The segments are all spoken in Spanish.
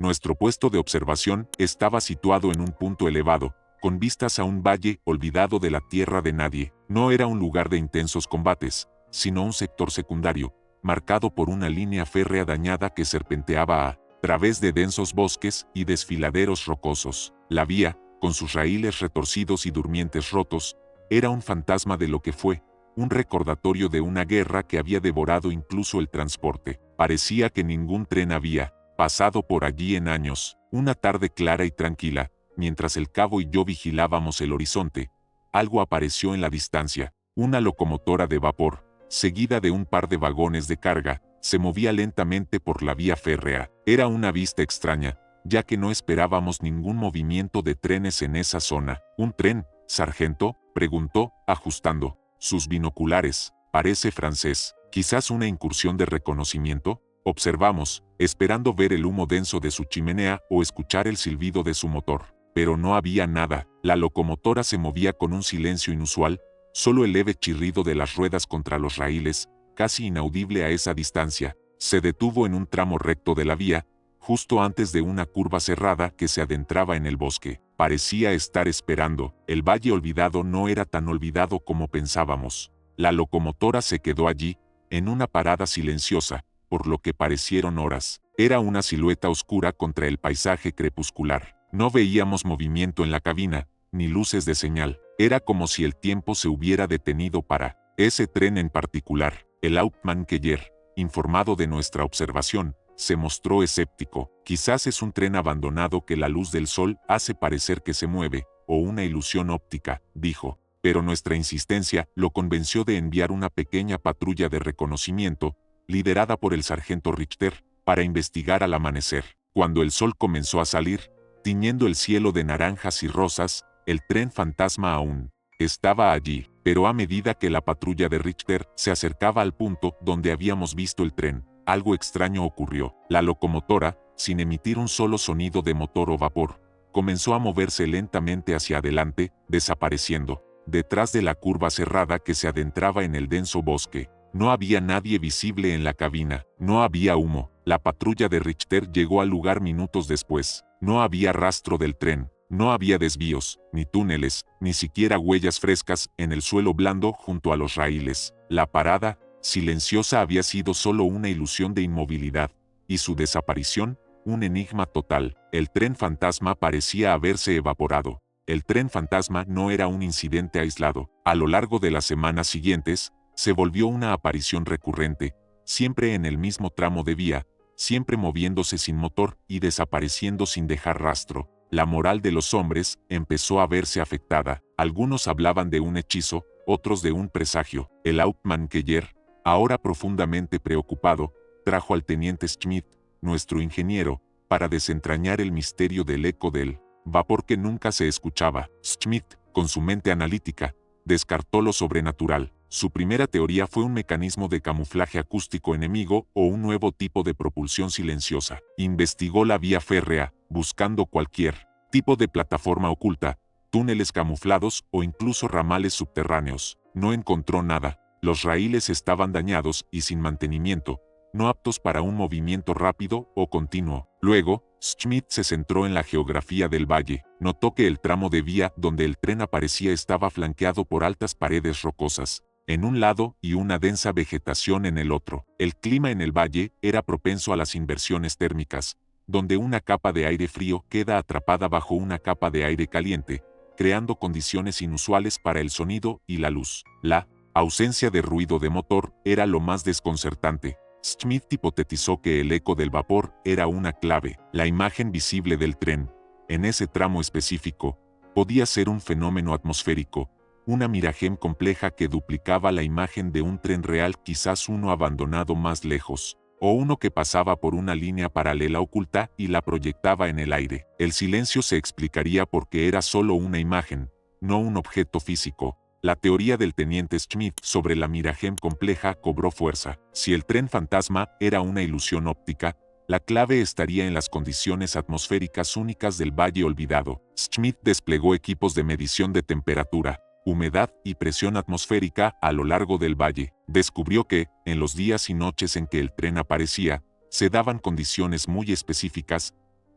Nuestro puesto de observación estaba situado en un punto elevado, con vistas a un valle olvidado de la tierra de nadie. No era un lugar de intensos combates, sino un sector secundario, marcado por una línea férrea dañada que serpenteaba a través de densos bosques y desfiladeros rocosos. La vía, con sus raíles retorcidos y durmientes rotos, era un fantasma de lo que fue, un recordatorio de una guerra que había devorado incluso el transporte. Parecía que ningún tren había pasado por allí en años. Una tarde clara y tranquila, mientras el cabo y yo vigilábamos el horizonte, algo apareció en la distancia. Una locomotora de vapor, seguida de un par de vagones de carga, se movía lentamente por la vía férrea. Era una vista extraña, ya que no esperábamos ningún movimiento de trenes en esa zona. ¿Un tren, sargento?, preguntó, ajustando sus binoculares. Parece francés. ¿Quizás una incursión de reconocimiento?, observamos, esperando ver el humo denso de su chimenea o escuchar el silbido de su motor. Pero no había nada. La locomotora se movía con un silencio inusual, solo el leve chirrido de las ruedas contra los raíles, casi inaudible a esa distancia. Se detuvo en un tramo recto de la vía, justo antes de una curva cerrada que se adentraba en el bosque. Parecía estar esperando. El valle olvidado no era tan olvidado como pensábamos. La locomotora se quedó allí, en una parada silenciosa, por lo que parecieron horas. Era una silueta oscura contra el paisaje crepuscular. No veíamos movimiento en la cabina, ni luces de señal. Era como si el tiempo se hubiera detenido para ese tren en particular. El Hauptmann Keller, informado de nuestra observación, se mostró escéptico. Quizás es un tren abandonado que la luz del sol hace parecer que se mueve, o una ilusión óptica, dijo. Pero nuestra insistencia lo convenció de enviar una pequeña patrulla de reconocimiento, liderada por el sargento Richter, para investigar al amanecer. Cuando el sol comenzó a salir, tiñendo el cielo de naranjas y rosas, el tren fantasma aún estaba allí, pero a medida que la patrulla de Richter se acercaba al punto donde habíamos visto el tren, algo extraño ocurrió. La locomotora, sin emitir un solo sonido de motor o vapor, comenzó a moverse lentamente hacia adelante, desapareciendo detrás de la curva cerrada que se adentraba en el denso bosque. No había nadie visible en la cabina, no había humo. La patrulla de Richter llegó al lugar minutos después. No había rastro del tren, no había desvíos, ni túneles, ni siquiera huellas frescas en el suelo blando junto a los raíles. La parada, silenciosa, había sido solo una ilusión de inmovilidad, y su desaparición, un enigma total. El tren fantasma parecía haberse evaporado. El tren fantasma no era un incidente aislado. A lo largo de las semanas siguientes, se volvió una aparición recurrente, siempre en el mismo tramo de vía, siempre moviéndose sin motor y desapareciendo sin dejar rastro. La moral de los hombres empezó a verse afectada. Algunos hablaban de un hechizo, otros de un presagio. El Hauptmann Keller, ahora profundamente preocupado, trajo al teniente Schmidt, nuestro ingeniero, para desentrañar el misterio del eco del vapor que nunca se escuchaba. Schmidt, con su mente analítica, descartó lo sobrenatural. Su primera teoría fue un mecanismo de camuflaje acústico enemigo o un nuevo tipo de propulsión silenciosa. Investigó la vía férrea, buscando cualquier tipo de plataforma oculta, túneles camuflados o incluso ramales subterráneos. No encontró nada. Los raíles estaban dañados y sin mantenimiento, no aptos para un movimiento rápido o continuo. Luego, Schmidt se centró en la geografía del valle. Notó que el tramo de vía donde el tren aparecía estaba flanqueado por altas paredes rocosas en un lado y una densa vegetación en el otro. El clima en el valle era propenso a las inversiones térmicas, donde una capa de aire frío queda atrapada bajo una capa de aire caliente, creando condiciones inusuales para el sonido y la luz. La ausencia de ruido de motor era lo más desconcertante. Schmidt hipotetizó que el eco del vapor era una clave. La imagen visible del tren, en ese tramo específico, podía ser un fenómeno atmosférico, una miragen compleja que duplicaba la imagen de un tren real, quizás uno abandonado más lejos, o uno que pasaba por una línea paralela oculta y la proyectaba en el aire. El silencio se explicaría porque era solo una imagen, no un objeto físico. La teoría del teniente Schmidt sobre la miragen compleja cobró fuerza. Si el tren fantasma era una ilusión óptica, la clave estaría en las condiciones atmosféricas únicas del valle olvidado. Schmidt desplegó equipos de medición de temperatura, humedad y presión atmosférica a lo largo del valle. Descubrió que, en los días y noches en que el tren aparecía, se daban condiciones muy específicas,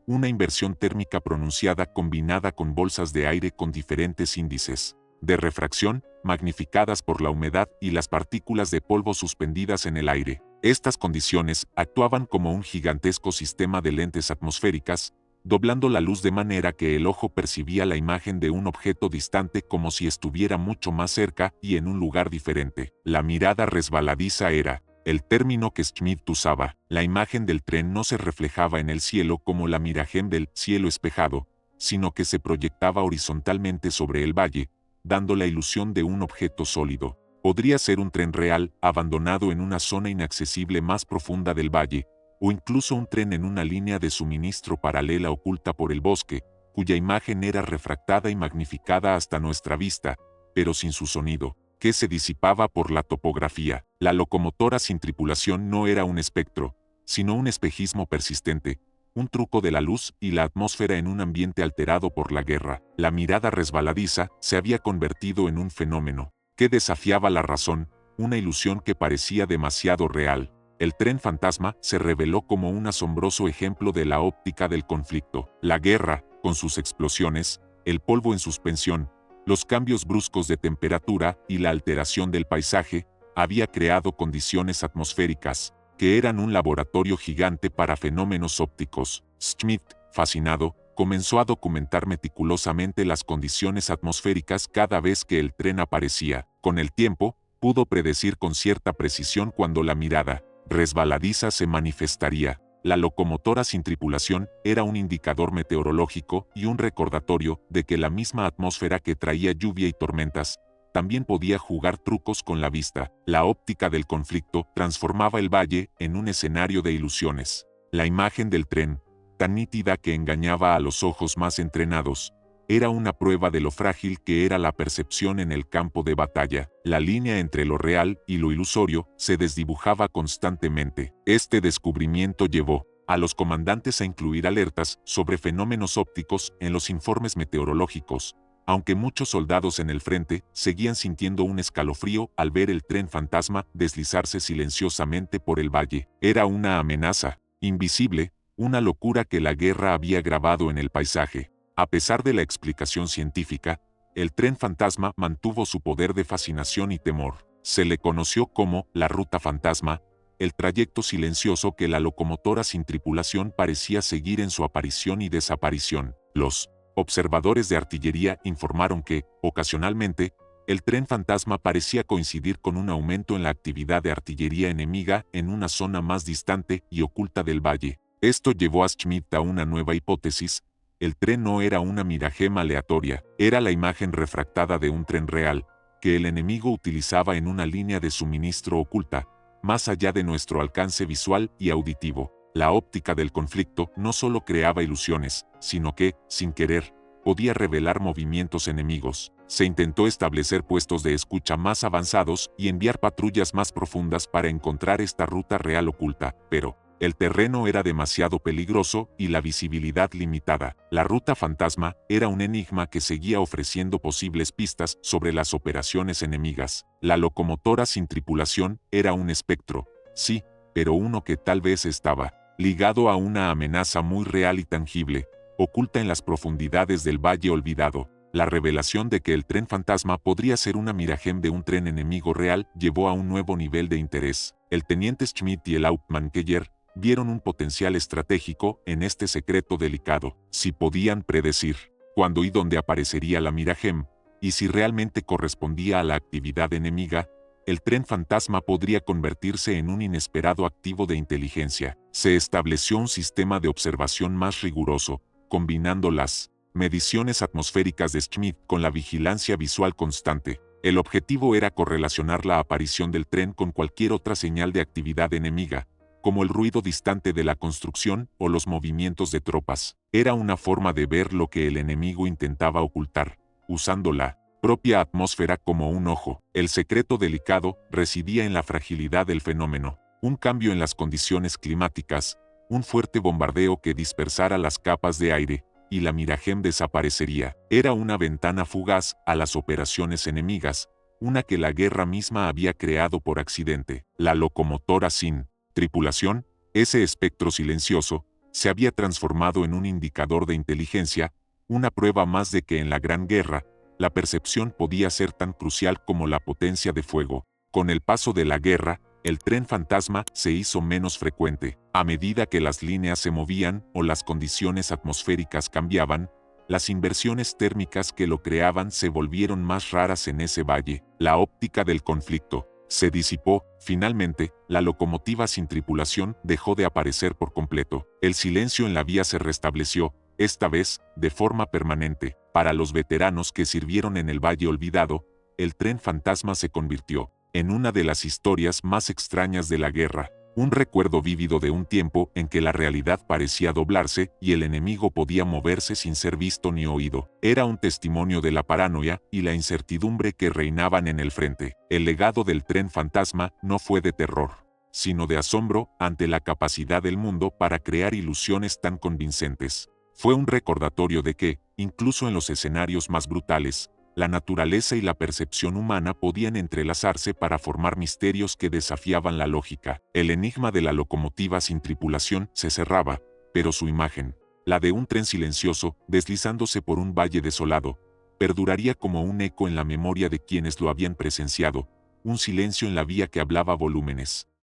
una inversión térmica pronunciada combinada con bolsas de aire con diferentes índices de refracción, magnificadas por la humedad y las partículas de polvo suspendidas en el aire. Estas condiciones actuaban como un gigantesco sistema de lentes atmosféricas, doblando la luz de manera que el ojo percibía la imagen de un objeto distante como si estuviera mucho más cerca y en un lugar diferente. La mirada resbaladiza era el término que Schmidt usaba. La imagen del tren no se reflejaba en el cielo como la miragen del cielo espejado, sino que se proyectaba horizontalmente sobre el valle, dando la ilusión de un objeto sólido. Podría ser un tren real, abandonado en una zona inaccesible más profunda del valle, o incluso un tren en una línea de suministro paralela oculta por el bosque, cuya imagen era refractada y magnificada hasta nuestra vista, pero sin su sonido, que se disipaba por la topografía. La locomotora sin tripulación no era un espectro, sino un espejismo persistente, un truco de la luz y la atmósfera en un ambiente alterado por la guerra. La mirada resbaladiza se había convertido en un fenómeno que desafiaba la razón, una ilusión que parecía demasiado real. El tren fantasma se reveló como un asombroso ejemplo de la óptica del conflicto. La guerra, con sus explosiones, el polvo en suspensión, los cambios bruscos de temperatura y la alteración del paisaje, había creado condiciones atmosféricas que eran un laboratorio gigante para fenómenos ópticos. Schmidt, fascinado, comenzó a documentar meticulosamente las condiciones atmosféricas cada vez que el tren aparecía. Con el tiempo, pudo predecir con cierta precisión cuando la mirada resbaladiza se manifestaría. La locomotora sin tripulación era un indicador meteorológico y un recordatorio de que la misma atmósfera que traía lluvia y tormentas también podía jugar trucos con la vista. La óptica del conflicto transformaba el valle en un escenario de ilusiones. La imagen del tren, tan nítida que engañaba a los ojos más entrenados, era una prueba de lo frágil que era la percepción en el campo de batalla. La línea entre lo real y lo ilusorio se desdibujaba constantemente. Este descubrimiento llevó a los comandantes a incluir alertas sobre fenómenos ópticos en los informes meteorológicos, aunque muchos soldados en el frente seguían sintiendo un escalofrío al ver el tren fantasma deslizarse silenciosamente por el valle. Era una amenaza invisible, una locura que la guerra había grabado en el paisaje. A pesar de la explicación científica, el tren fantasma mantuvo su poder de fascinación y temor. Se le conoció como la ruta fantasma, el trayecto silencioso que la locomotora sin tripulación parecía seguir en su aparición y desaparición. Los observadores de artillería informaron que, ocasionalmente, el tren fantasma parecía coincidir con un aumento en la actividad de artillería enemiga en una zona más distante y oculta del valle. Esto llevó a Schmidt a una nueva hipótesis. El tren no era una miragem aleatoria, era la imagen refractada de un tren real, que el enemigo utilizaba en una línea de suministro oculta, más allá de nuestro alcance visual y auditivo. La óptica del conflicto no solo creaba ilusiones, sino que, sin querer, podía revelar movimientos enemigos. Se intentó establecer puestos de escucha más avanzados y enviar patrullas más profundas para encontrar esta ruta real oculta, pero el terreno era demasiado peligroso y la visibilidad limitada. La ruta fantasma era un enigma que seguía ofreciendo posibles pistas sobre las operaciones enemigas. La locomotora sin tripulación era un espectro, sí, pero uno que tal vez estaba ligado a una amenaza muy real y tangible, oculta en las profundidades del Valle Olvidado. La revelación de que el tren fantasma podría ser una miragem de un tren enemigo real llevó a un nuevo nivel de interés. El teniente Schmidt y el Hauptmann Keller vieron un potencial estratégico en este secreto delicado. Si podían predecir cuándo y dónde aparecería la miragem, y si realmente correspondía a la actividad enemiga, el tren fantasma podría convertirse en un inesperado activo de inteligencia. Se estableció un sistema de observación más riguroso, combinando las mediciones atmosféricas de Schmidt con la vigilancia visual constante. El objetivo era correlacionar la aparición del tren con cualquier otra señal de actividad enemiga, como el ruido distante de la construcción o los movimientos de tropas. Era una forma de ver lo que el enemigo intentaba ocultar, usando la propia atmósfera como un ojo. El secreto delicado residía en la fragilidad del fenómeno. Un cambio en las condiciones climáticas, un fuerte bombardeo que dispersara las capas de aire, y la miragem desaparecería. Era una ventana fugaz a las operaciones enemigas, una que la guerra misma había creado por accidente. La locomotora sin tripulación, ese espectro silencioso, se había transformado en un indicador de inteligencia, una prueba más de que en la Gran Guerra, la percepción podía ser tan crucial como la potencia de fuego. Con el paso de la guerra, el tren fantasma se hizo menos frecuente. A medida que las líneas se movían o las condiciones atmosféricas cambiaban, las inversiones térmicas que lo creaban se volvieron más raras en ese valle. La óptica del conflicto se disipó. Finalmente, la locomotiva sin tripulación dejó de aparecer por completo. El silencio en la vía se restableció, esta vez, de forma permanente. Para los veteranos que sirvieron en el Valle Olvidado, el tren fantasma se convirtió en una de las historias más extrañas de la guerra, un recuerdo vívido de un tiempo en que la realidad parecía doblarse y el enemigo podía moverse sin ser visto ni oído. Era un testimonio de la paranoia y la incertidumbre que reinaban en el frente. El legado del tren fantasma no fue de terror, sino de asombro ante la capacidad del mundo para crear ilusiones tan convincentes. Fue un recordatorio de que, incluso en los escenarios más brutales, la naturaleza y la percepción humana podían entrelazarse para formar misterios que desafiaban la lógica. El enigma de la locomotiva sin tripulación se cerraba, pero su imagen, la de un tren silencioso, deslizándose por un valle desolado, perduraría como un eco en la memoria de quienes lo habían presenciado, un silencio en la vía que hablaba volúmenes.